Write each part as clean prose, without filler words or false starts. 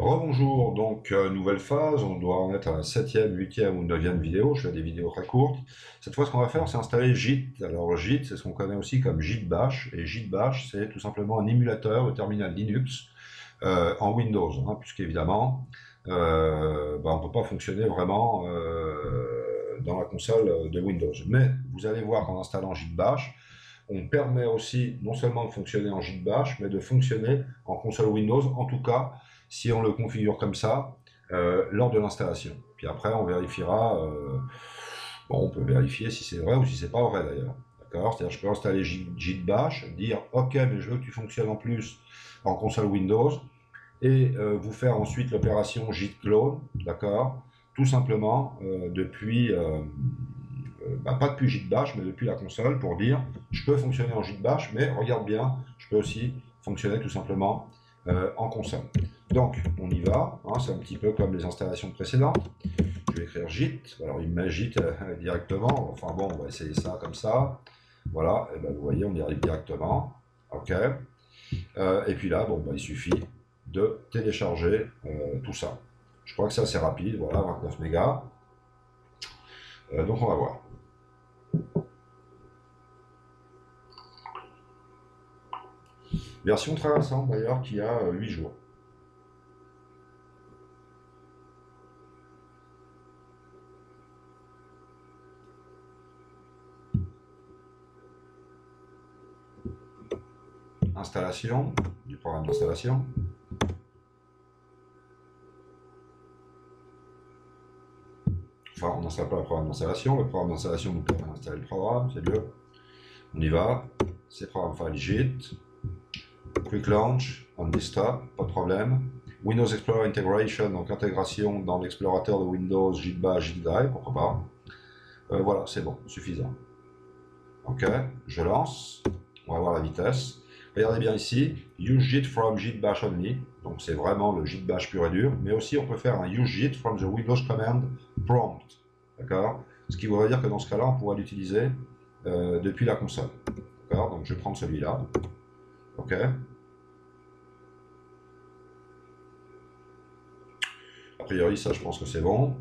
Rebonjour, donc nouvelle phase, on doit en être à la 7e, 8e ou 9e vidéo, je fais des vidéos très courtes. Cette fois ce qu'on va faire c'est installer Git. Alors Git c'est ce qu'on connaît aussi comme Git Bash, et Git Bash c'est tout simplement un émulateur de terminal Linux en Windows, hein, puisqu'évidemment on ne peut pas fonctionner vraiment dans la console de Windows. Mais vous allez voir qu'en installant Git Bash, on permet aussi non seulement de fonctionner en Git Bash, mais de fonctionner en console Windows, en tout cas si on le configure comme ça lors de l'installation. Puis après on vérifiera, on peut vérifier si c'est vrai ou si c'est pas vrai d'ailleurs. D'accord? C'est-à-dire je peux installer Git Bash, dire ok mais je veux que tu fonctionnes en plus en console Windows, et vous faire ensuite l'opération Git clone, d'accord? Tout simplement depuis pas depuis Git Bash, mais depuis la console, pour dire je peux fonctionner en Git Bash, mais regarde bien, je peux aussi fonctionner tout simplement en console. Donc on y va, hein, c'est un petit peu comme les installations précédentes. Je vais écrire Git, alors il met Git directement, enfin bon, on va essayer ça comme ça. Voilà, et ben vous voyez, on y arrive directement. Ok. Et puis là, il suffit de télécharger tout ça. Je crois que c'est assez rapide, voilà, 29 mégas. Donc on va voir. Version très récente d'ailleurs, qui a 8 jours. Installation, du programme d'installation. Enfin, on n'installe pas le programme d'installation nous permet d'installer le programme, c'est mieux. On y va, c'est programme file Git, Quick Launch, on desktop, pas de problème. Windows Explorer Integration, donc intégration dans l'explorateur de Windows, Git Bash, Git Drive, pourquoi pas. Voilà, c'est bon, suffisant. Ok, je lance, on va voir la vitesse. Regardez bien ici, use Git from Git Bash only, donc c'est vraiment le Git Bash pur et dur, mais aussi on peut faire un use Git from the Windows command prompt, d'accord? Ce qui voudrait dire que dans ce cas-là, on pourra l'utiliser depuis la console, d'accord? Donc je vais prendre celui-là, ok? A priori, ça, je pense que c'est bon.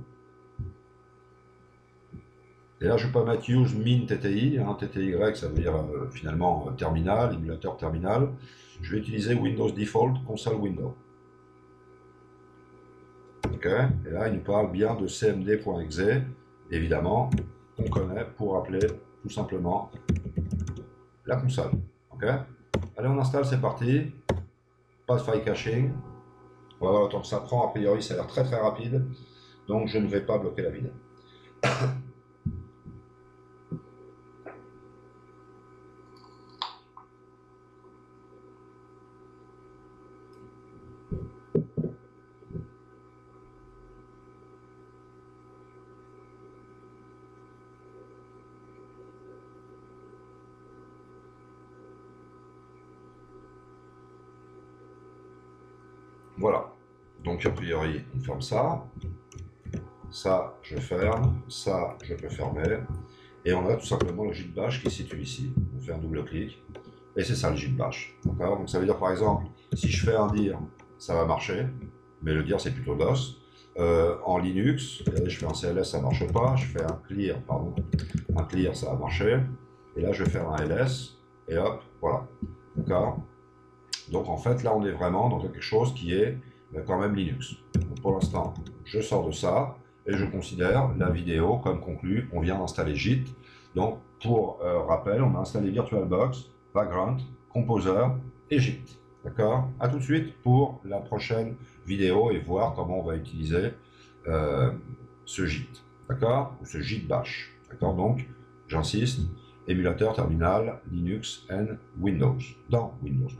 Et là, je peux mettre use min TTI, hein, TTY, ça veut dire finalement terminal, émulateur terminal. Je vais utiliser Windows Default Console Window. Ok, et là, il nous parle bien de cmd.exe, évidemment, qu'on connaît pour appeler tout simplement la console. Ok, allez, on installe, c'est parti. Pas de file caching. On va voir le temps que ça prend. A priori, ça a l'air très très rapide, donc je ne vais pas bloquer la vidéo. Voilà, donc a priori on ferme ça, ça je ferme, ça je peux fermer, et on a tout simplement le Git Bash qui se situe ici. On fait un double clic, et c'est ça le Git Bash. Donc ça veut dire par exemple, si je fais un dir, ça va marcher, mais le dir c'est plutôt DOS. En Linux, je fais un CLS, ça marche pas, je fais un clear, ça va marcher, et là je vais faire un ls, et hop, voilà. D'accord. Donc en fait, là, on est vraiment dans quelque chose qui est quand même Linux. Donc, pour l'instant, je sors de ça et je considère la vidéo comme conclue. On vient d'installer Git. Donc, pour rappel, on a installé VirtualBox, Vagrant, Composer et Git. D'accord? À tout de suite pour la prochaine vidéo et voir comment on va utiliser ce Git. D'accord? Ou ce Git Bash. D'accord? Donc, j'insiste, émulateur terminal Linux and Windows. Dans Windows.